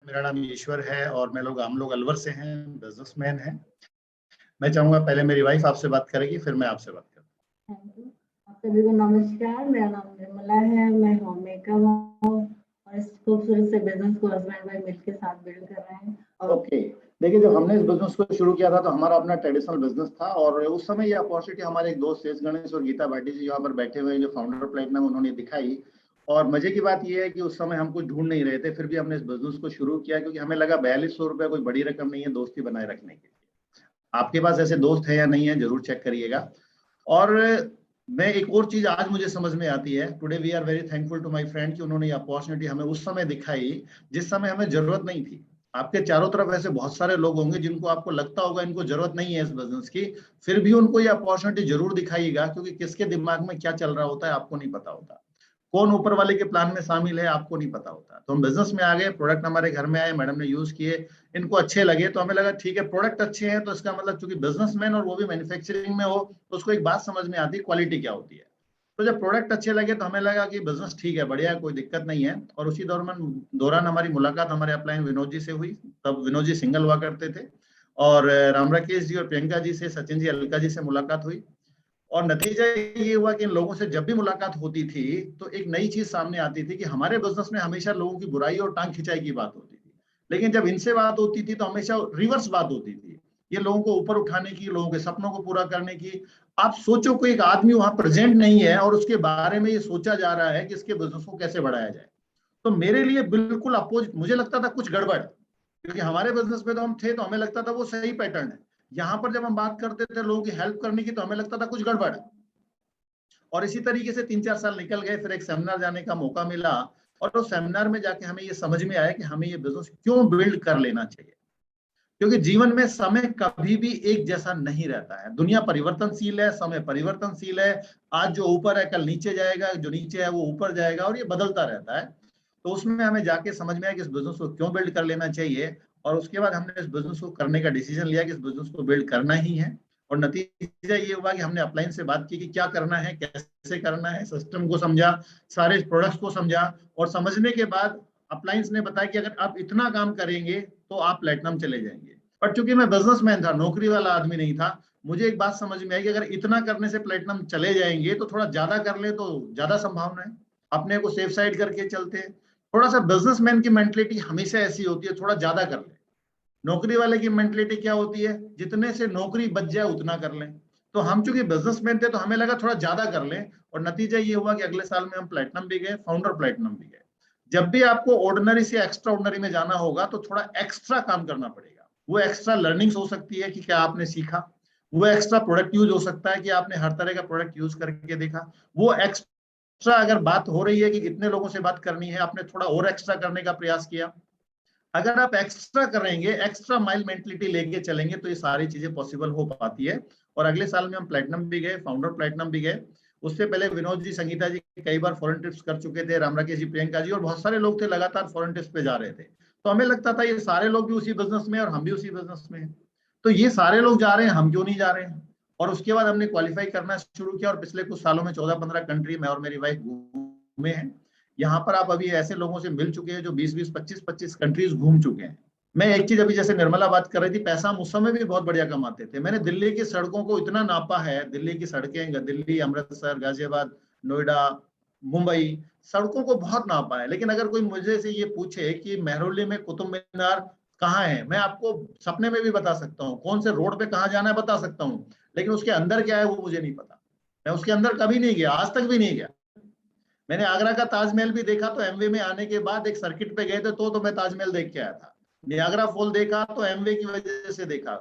मेरा नाम ईश्वर है और हम लोग अलवर से हैं, बिजनेसमैन हैं। मैं चाहूंगा पहले मेरी वाइफ आपसे बात करेगी, फिर मैं आपसे बात करूँ। Thank you. आप सभी को नमस्कार। मेरा नाम निर्मला है, मैं होम मेकर हूँ और इस खूबसूरत से बिजनेस को हस्बैंड वाइफ मिलकर साथ बिल्ड कर रहे हैं। ओके, देखिए जब हमने इस बिजनेस को शुरू किया था तो हमारा अपना ट्रेडिशनल बिजनेस था और उस समय ये अपॉर्चुनिटी हमारे एक दोस्त शेष गणेश और गीता भाटी जी यहाँ पर बैठे हुए हैं जो फाउंडर प्लेटिनम, उन्होंने दिखाई। और मजे की बात यह है कि उस समय हम कुछ ढूंढ नहीं रहे थे, फिर भी हमने इस बिजनेस को शुरू किया क्योंकि हमें लगा 4200 रुपये कोई बड़ी रकम नहीं है दोस्ती बनाए रखने के लिए। आपके पास ऐसे दोस्त है या नहीं है, जरूर चेक करिएगा। और मैं एक और चीज आज मुझे समझ में आती है, today we are very thankful to my friend कि उन्होंने ये अपॉर्चुनिटी हमें उस समय दिखाई जिस समय हमें जरूरत नहीं थी। आपके चारों तरफ ऐसे बहुत सारे लोग होंगे जिनको आपको लगता होगा इनको जरूरत नहीं है इस बिजनेस की, फिर भी उनको ये अपॉर्चुनिटी जरूर दिखाइएगा, क्योंकि किसके दिमाग में क्या चल रहा होता है आपको नहीं पता होता। कौन ऊपर वाले के प्लान में शामिल है आपको नहीं पता होता। तो हम बिजनेस में आ गए, प्रोडक्ट हमारे घर में आए, मैडम ने यूज किए, इनको अच्छे लगे तो हमें लगा ठीक है, प्रोडक्ट अच्छे हैं तो इसका मतलब चूंकि बिजनेसमैन और वो भी मैन्युफैक्चरिंग में हो तो उसको एक बात समझ में आती है क्वालिटी क्या होती है। तो जब प्रोडक्ट अच्छे लगे तो हमें लगा कि बिजनेस ठीक है, बढ़िया है, कोई दिक्कत नहीं है। और उसी दौरान हमारी मुलाकात हमारे अपलाइन विनोद जी से हुई। तब विनोद जी सिंगल हुआ करते थे और राम राकेश जी और प्रियंका जी से, सचिन जी, अलका जी से मुलाकात हुई। और नतीजा ये हुआ कि इन लोगों से जब भी मुलाकात होती थी तो एक नई चीज सामने आती थी कि हमारे बिजनेस में हमेशा लोगों की बुराई और टांग खिंचाई की बात होती थी, लेकिन जब इनसे बात होती थी तो हमेशा रिवर्स बात होती थी। ये लोगों को ऊपर उठाने की, लोगों के सपनों को पूरा करने की। आप सोचो कोई एक आदमी वहां प्रेजेंट नहीं है और उसके बारे में ये सोचा जा रहा है कि इसके बिजनेस को कैसे बढ़ाया जाए। तो मेरे लिए बिल्कुल अपोजिट, मुझे लगता था कुछ गड़बड़, क्योंकि हमारे बिजनेस में तो हम थे तो हमें लगता था वो सही पैटर्न है। यहाँ पर जब हम बात करते थे लोगों की हेल्प करने की तो हमें लगता था कुछ गड़बड़ है। और इसी तरीके से 3-4 साल निकल गए, फिर एक सेमिनार जाने का मौका मिला और उस सेमिनार में जाके हमें ये समझ में आया कि हमें ये बिजनेस क्यों बिल्ड कर लेना चाहिए। क्योंकि जीवन में समय कभी भी एक जैसा नहीं रहता है, दुनिया परिवर्तनशील है, समय परिवर्तनशील है। आज जो ऊपर है कल नीचे जाएगा, जो नीचे है वो ऊपर जाएगा, और ये बदलता रहता है। तो उसमें हमें जाके समझ में आया कि इस बिजनेस को क्यों बिल्ड कर लेना चाहिए। और उसके बाद हमने इस बिजनेस को करने का डिसीजन लिया कि इस बिजनेस को बिल्ड करना ही है। और नतीजा ये हुआ कि हमने अपलाइन से बात की कि क्या करना है, कैसे करना है, सिस्टम को समझा, सारे प्रोडक्ट्स को समझा। और समझने के बाद अपलाइंस ने बताया कि अगर आप इतना काम करेंगे तो आप प्लेटिनम चले जाएंगे। पर चूंकि मैं बिजनेसमैन था, नौकरी वाला आदमी नहीं था, मुझे एक बात समझ में आई कि अगर इतना करने से प्लेटिनम चले जाएंगे तो थोड़ा ज्यादा कर ले तो ज्यादा संभावना है। अपने को सेफ साइड करके चलते हैं। थोड़ा सा बिजनेसमैन की मेंटलिटी हमेशा ऐसी होती है, थोड़ा ज्यादा कर ले। नौकरी वाले की मेंटलिटी क्या होती है, जितने से नौकरी बच जाए उतना कर लें। तो हम चूंकि बिजनेसमैन थे तो हमें लगा थोड़ा ज्यादा कर लें, और नतीजा ये हुआ कि अगले साल में हम प्लेटिनम भी गए, फाउंडर प्लेटिनम भी गए। जब भी आपको ऑर्डिनरी से एक्स्ट्रा ऑर्डिनरी में जाना होगा तो थोड़ा एक्स्ट्रा काम करना पड़ेगा। वो एक्स्ट्रा लर्निंग्स हो सकती है कि क्या आपने सीखा, वो एक्स्ट्रा प्रोडक्ट यूज हो सकता है कि आपने हर तरह का प्रोडक्ट यूज करके देखा, वो एक्स्ट्रा अगर बात हो रही है कि कितने लोगों से बात करनी है, आपने थोड़ा और एक्स्ट्रा करने का प्रयास किया। अगर आप एक्स्ट्रा करेंगे, एक्स्ट्रा माइल मेंटलिटी लेके चलेंगे तो ये सारी चीजें पॉसिबल हो पाती है। और अगले साल में हम प्लेटिनम भी गए, फाउंडर प्लेटिनम भी गए। उससे पहले विनोद जी, संगीता जी कई बार फॉरेन ट्रिप्स कर चुके थे, राम राकेश जी, प्रियंका जी और बहुत सारे लोग थे लगातार फॉरेन ट्रिप्स पे जा रहे थे। तो हमें लगता था ये सारे लोग भी उसी बिजनेस में और हम भी उसी बिजनेस में हैं, तो ये सारे लोग जा रहे हैं, हम क्यों नहीं जा रहे हैं। और उसके बाद हमने क्वालिफाई करना शुरू किया और पिछले कुछ सालों में 14-15 कंट्री मैं और मेरी वाइफ घूमे हैं। यहाँ पर आप अभी ऐसे लोगों से मिल चुके हैं जो 20-20, 25-25 कंट्रीज घूम चुके हैं। मैं एक चीज, अभी जैसे निर्मला बात कर रही थी, पैसा हम उस समय भी बहुत बढ़िया कमाते थे। मैंने दिल्ली की सड़कों को इतना नापा है, दिल्ली की सड़कें, दिल्ली, अमृतसर, गाजियाबाद, नोएडा, मुंबई, सड़कों को बहुत नापा है। लेकिन अगर कोई मुझे से ये पूछे कि मेहरौली में कुतुब मीनार कहाँ है, मैं आपको सपने में भी बता सकता हूँ, कौन से रोड पे कहाँ जाना है बता सकता हूँ, लेकिन उसके अंदर क्या है वो मुझे नहीं पता। मैं उसके अंदर कभी नहीं गया, आज तक भी नहीं गया। मैंने आगरा का ताजमहल भी देखा तो एमवे में आने के बाद, एक सर्किट पे गए थे तो मैं ताजमहल देख के आया था। नियाग्रा फॉल देखा तो एमवे की वजह से देखा।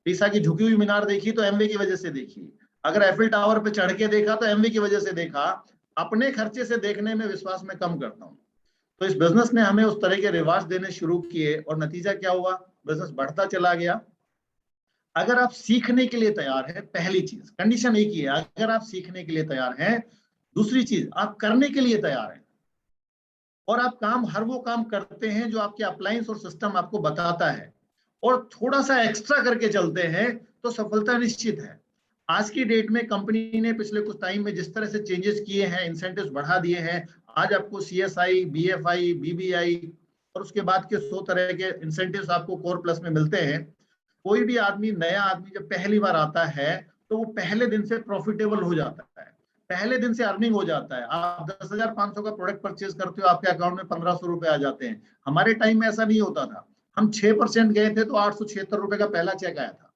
पीसा की झुकी हुई मीनार देखी तो एमवे की वजह से देखी। अगर एफिल टावर पे चढ़ के देखा तो एमवे की वजह से देखा। अपने खर्चे से देखने में विश्वास में कम करता हूँ। तो इस बिजनेस ने हमें उस तरह के रिवाज देने शुरू किए और नतीजा क्या हुआ, बिजनेस बढ़ता चला गया। अगर आप सीखने के लिए तैयार है, पहली चीज, कंडीशन एक ही है, अगर आप सीखने के लिए तैयार हैं, दूसरी चीज आप करने के लिए तैयार हैं, और आप हर वो काम करते हैं जो आपके अप्लायंस और सिस्टम आपको बताता है, और थोड़ा सा एक्स्ट्रा करके चलते हैं, तो सफलता निश्चित है। आज की डेट में कंपनी ने पिछले कुछ टाइम में जिस तरह से चेंजेस किए हैं, इंसेंटिव्स बढ़ा दिए हैं, आज आपको CSI, BFI, BBI और उसके बाद के 100 तरह के इंसेंटिव्स आपको कोर प्लस में मिलते हैं। कोई भी आदमी, नया आदमी जब पहली बार आता है तो वो पहले दिन से प्रॉफिटेबल हो जाता है, पहले दिन से अर्निंग हो जाता है। आप 10,500 का प्रोडक्ट परचेज करते हो, आपके अकाउंट में 1,500 रुपए आ जाते हैं। हमारे टाइम में ऐसा नहीं होता था। हम 6% गए थे तो 876 रुपए का पहला चेक आया था।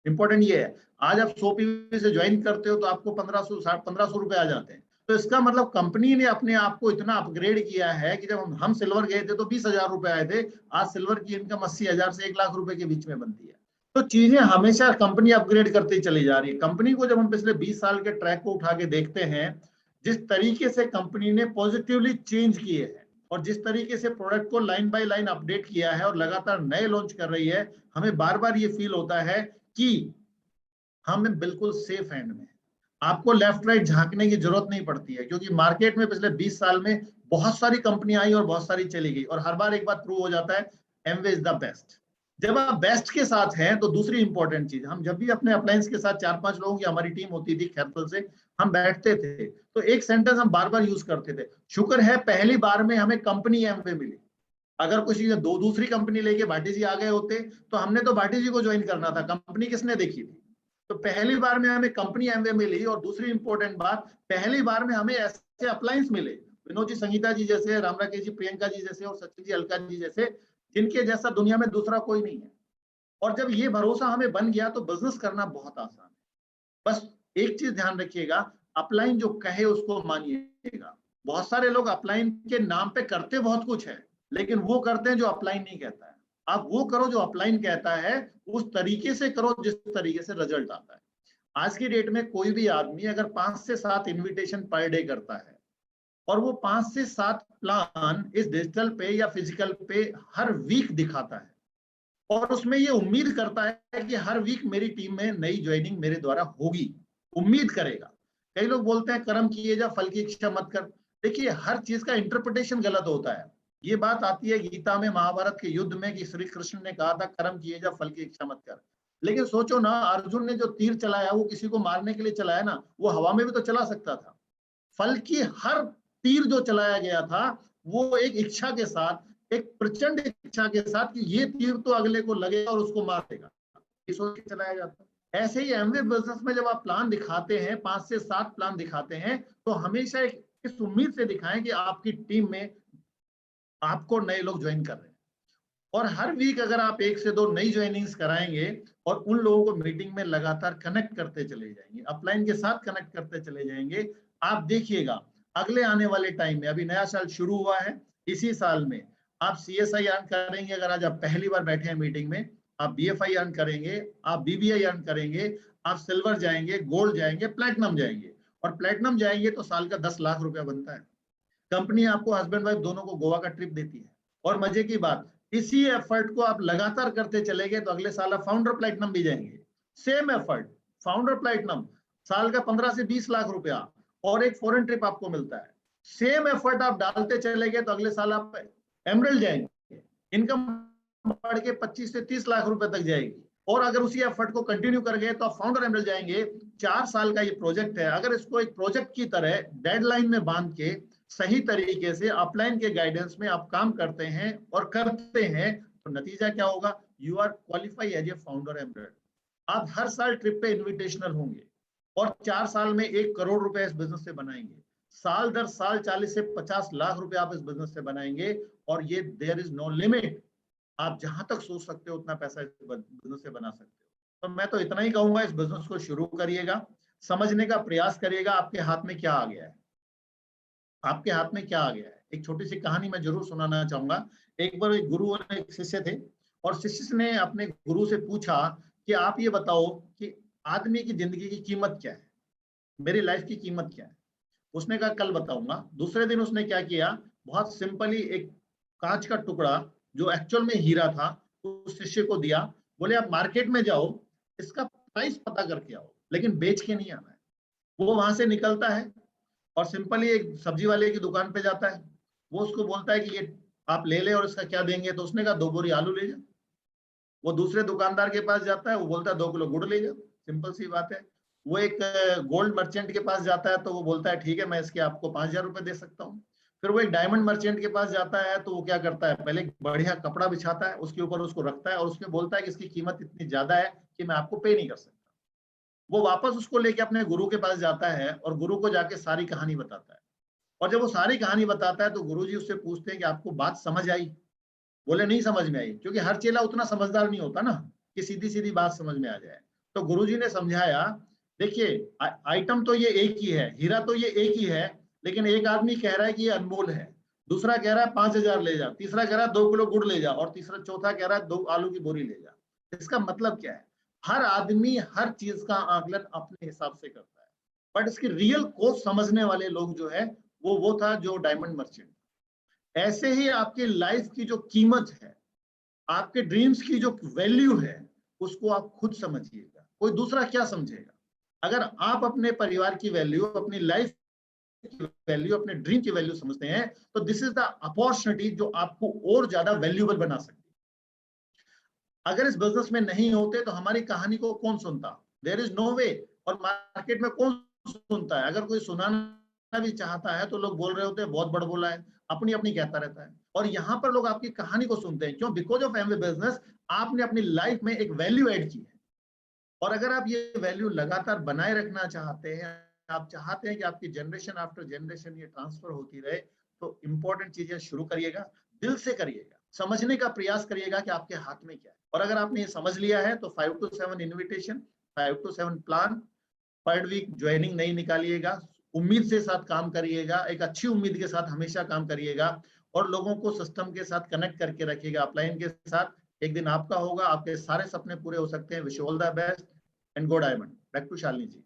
इंपॉर्टेंट ये है, आज आप 100 पीवी से ज्वाइन करते हो तो आपको 1500 रुपए आ जाते हैं। तो इसका मतलब कंपनी ने अपने आप को इतना अपग्रेड किया है कि जब हम सिल्वर गए थे तो 20,000 रुपए आए थे, आज सिल्वर की इनकम 80,000 से 1 लाख रुपए के बीच में बनती है। तो चीजें हमेशा कंपनी अपग्रेड करते ही चली जा रही है। कंपनी को जब हम पिछले 20 साल के ट्रैक को उठा के देखते हैं, जिस तरीके से कंपनी ने पॉजिटिवली चेंज किए हैं और जिस तरीके से प्रोडक्ट को लाइन बाय लाइन अपडेट किया है और लगातार नए लॉन्च कर रही है, हमें बार बार ये फील होता है कि हम बिल्कुल सेफ हैंड में। आपको लेफ्ट राइट झांकने की जरूरत नहीं पड़ती है, क्योंकि मार्केट में पिछले 20 साल में बहुत सारी कंपनियां आई और बहुत सारी चली गई, और हर बार एक बात प्रूव हो जाता है, एमवे इज द बेस्ट। जब आप बेस्ट के साथ हैं तो दूसरी इंपॉर्टेंट चीज, हम जब भी अपने अप्लायंस के साथ 4-5 लोगों की हमारी टीम होती थी खैरतल से, हम बैठते थे तो एक सेंटेंस हम बार बार यूज करते थे, शुक्र है पहली बार में हमें कंपनी एमवे मिली। अगर कुछ दूसरी कंपनी लेके भाटी जी आ गए होते तो हमने तो भाटी जी को ज्वाइन करना था, कंपनी किसने देखी थी। तो पहली बार में हमें कंपनी एमवे मिली, और दूसरी इंपॉर्टेंट बात, पहली बार में हमें ऐसे अप्लायंस मिले, विनोद जी, संगीता जी जैसे, राम राकेश जी, प्रियंका जी जैसे, और सचिन जी, अलका जी जैसे, जिनके जैसा दुनिया में दूसरा कोई नहीं है। और जब ये भरोसा हमें बन गया तो बिजनेस करना बहुत आसान है। बस एक चीज ध्यान रखिएगा, अपलाइन जो कहे उसको मानिएगा। बहुत सारे लोग अपलाइन के नाम पे करते बहुत कुछ है, लेकिन वो करते हैं जो अपलाइन नहीं कहता है। आप वो करो जो अपलाइन कहता है, उस तरीके से करो जिस तरीके से रिजल्ट आता है। आज की डेट में कोई भी आदमी अगर 5 से 7 इन्विटेशन पर डे करता है और वो 5 से 7 प्लान इस डिजिटल पे या फिजिकल पे हर वीक दिखाता है, और उसमें ये उम्मीद करता है कि हर वीक मेरी टीम में नई ज्वाइनिंग मेरे द्वारा होगी, उम्मीद करेगा। कई लोग बोलते हैं कर्म किए जा फल की इच्छा मत कर। देखिए, हर चीज का इंटरप्रिटेशन गलत होता है। ये बात आती है गीता में, महाभारत के युद्ध में, कि श्री कृष्ण ने कहा था कर्म किए जा फल की इच्छा मत कर। लेकिन सोचो ना, अर्जुन ने जो तीर चलाया वो किसी को मारने के लिए चलाया ना, वो हवा में भी तो चला सकता था। फल की हर तीर जो चलाया गया था वो एक इच्छा के साथ, एक प्रचंड इच्छा के साथ कि ये तीर तो अगले को लगेगा और उसको मार देगा, ये सोच के चलाया जाता है। ऐसे ही एमवे बिजनेस में जब आप प्लान दिखाते हैं, 5 से 7 प्लान दिखाते हैं, तो हमेशा इस उम्मीद से दिखाएं कि आपकी टीम में आपको नए लोग ज्वाइन कर रहे हैं। और हर वीक अगर आप 1 से 2 नई ज्वाइनिंग्स कराएंगे और उन लोगों को मीटिंग में लगातार कनेक्ट करते चले जाएंगे, अपलाइन के साथ कनेक्ट करते चले जाएंगे, आप देखिएगा अगले आने वाले टाइम में, अभी नया साल शुरू हुआ है, इसी साल में आप CSI अर्न करेंगे। अगर आज आप पहली बार बैठे हैं मीटिंग में, आप BFI अर्न करेंगे, आप BBI अर्न करेंगे, आप सिल्वर जाएंगे, गोल्ड जाएंगे, प्लेटिनम जाएंगे, और प्लेटिनम जाएंगे तो साल का 10 लाख रुपया बनता है। कंपनी आपको हस्बैंड वाइफ दोनों को गोवा का ट्रिप देती है। और मजे की बात, इसी एफर्ट को आप लगातार करते चले गए तो अगले साल आप फाउंडर प्लेटिनम भी जाएंगे। सेम एफर्ट, फाउंडर प्लेटिनम, साल का 15 से 20 लाख रुपया और एक फॉरेन ट्रिप आपको मिलता है। सेम एफर्ट आप डालते चले गए तो अगले साल आप एमरल्ड जाएंगे, इनकम बढ़ के 25 से 30 लाख रुपए तक जाएगी। और अगर उसी एफर्ट को कंटिन्यू कर गए तो आप फाउंडर एमरल्ड जाएंगे। 4 साल का ये प्रोजेक्ट है, अगर इसको एक प्रोजेक्ट की तरह डेडलाइन में बांध के सही तरीके से अपलाइन के गाइडेंस में आप काम करते हैं और करते हैं, तो नतीजा क्या होगा, you are qualify as a founder emerald. आप हर साल ट्रिप पे इन्विटेशनल होंगे और 4 साल में 1 करोड़ रुपए इस बिजनेस से बनाएंगे। साल दर साल 40 से 50 लाख रुपए आप इस बिजनेस से बनाएंगे, और ये देयर इज नो लिमिट। आप जहां तक सोच सकते हो उतना पैसा इस बिजनेस से बना सकते हो। तो मैं तो इतना ही कहूंगा, इस बिजनेस को शुरू करिएगा, समझने का प्रयास करिएगा आपके हाथ में क्या आ गया है, आपके हाथ में क्या आ गया है। एक छोटी सी कहानी मैं जरूर सुनाना चाहूंगा। एक बार एक गुरु और एक शिष्य थे, और शिष्य ने अपने गुरु से पूछा कि आप ये बताओ कि आदमी की जिंदगी की कीमत क्या है, मेरी लाइफ की कीमत क्या है। उसने कहा कल बताऊंगा। दूसरे दिन उसने क्या किया, बहुत सिंपली एक कांच का टुकड़ा जो एक्चुअल में हीरा था उस शिष्य को दिया। बोले आप मार्केट में जाओ, इसका प्राइस पता करके आओ, लेकिन बेच के नहीं आना है। वो वहां से निकलता है और सिंपली एक सब्जी वाले की दुकान पे जाता है। वो उसको बोलता है कि ये आप ले ले और इसका क्या देंगे, तो उसने कहा 2 बोरी आलू ले जा। वो दूसरे दुकानदार के पास जाता है, वो बोलता है 2 किलो गुड़ ले जा। सिंपल सी बात है। वो एक गोल्ड मर्चेंट के पास जाता है, तो वो बोलता है ठीक है मैं इसके आपको 5,000 रुपए दे सकता हूँ। फिर वो एक डायमंड मर्चेंट के पास जाता है, तो वो क्या करता है, पहले एक बढ़िया कपड़ा बिछाता है, उसके ऊपर उसको रखता है और उसमें बोलता है कि इसकी कीमत इतनी ज्यादा है कि मैं आपको पे नहीं कर सकता। वो वापस उसको लेके अपने गुरु के पास जाता है और गुरु को जाके सारी कहानी बताता है। और जब वो सारी कहानी बताता है तो गुरुजी उससे पूछते हैं कि आपको बात समझ आई? बोले नहीं समझ में आई, क्योंकि हर चेला उतना समझदार नहीं होता ना कि सीधी सीधी बात समझ में आ जाए। तो गुरुजी ने समझाया, देखिए आइटम तो ये एक ही है, हीरा तो ये एक ही है, लेकिन एक आदमी कह रहा है कि ये अनमोल है, दूसरा कह रहा है 5,000 ले जा, तीसरा कह रहा है 2 किलो गुड़ ले जा, और तीसरा चौथा कह रहा है 2 आलू की बोरी ले जा। इसका मतलब क्या है, हर आदमी हर चीज का आकलन अपने हिसाब से करता है, बट इसकी रियल कॉस्ट समझने वाले लोग जो है वो था जो डायमंड मर्चेंट। ऐसे ही आपकी लाइफ की जो कीमत है, आपके ड्रीम्स की जो वैल्यू है, उसको आप खुद समझिएगा, कोई दूसरा क्या समझेगा। अगर आप अपने परिवार की वैल्यू, अपनी लाइफ की वैल्यू, अपने ड्रीम की वैल्यू समझते हैं, तो दिस इज द अपॉर्चुनिटी जो आपको और ज्यादा वैल्यूएबल बना सकती है। अगर इस बिजनेस में नहीं होते तो हमारी कहानी को कौन सुनता, देयर इज नो वे। और मार्केट में कौन सुनता है, अगर कोई सुनाना भी चाहता है तो लोग बोल रहे होते हैं बहुत बड़ बोला है, अपनी अपनी कहता रहता है। और यहाँ पर लोग आपकी कहानी को सुनते हैं, क्यों? बिकॉज ऑफ एमवे बिजनेस आपने अपनी लाइफ में एक वैल्यू ऐड की है। और अगर आप ये वैल्यू लगातार बनाए रखना चाहते हैं, आप चाहते हैं कि आपकी जनरेशन आफ्टर जनरेशन ये ट्रांसफर होती रहे, तो इंपॉर्टेंट चीजें शुरू करिएगा, दिल से करिएगा, समझने का प्रयास करिएगा कि आपके हाथ में क्या है। और अगर आपने ये समझ लिया है तो 5 to 7 इन्विटेशन, 5 to 7 प्लान, पर वीक ज्वाइनिंग नहीं निकालिएगा, उम्मीद से साथ काम करिएगा, एक अच्छी उम्मीद के साथ हमेशा काम करिएगा, और लोगों को सिस्टम के साथ कनेक्ट करके रखिएगा, अपलाइन के साथ। एक दिन आपका होगा, आपके सारे सपने पूरे हो सकते हैं। Wish all the best and go diamond. Back to Shalini ji.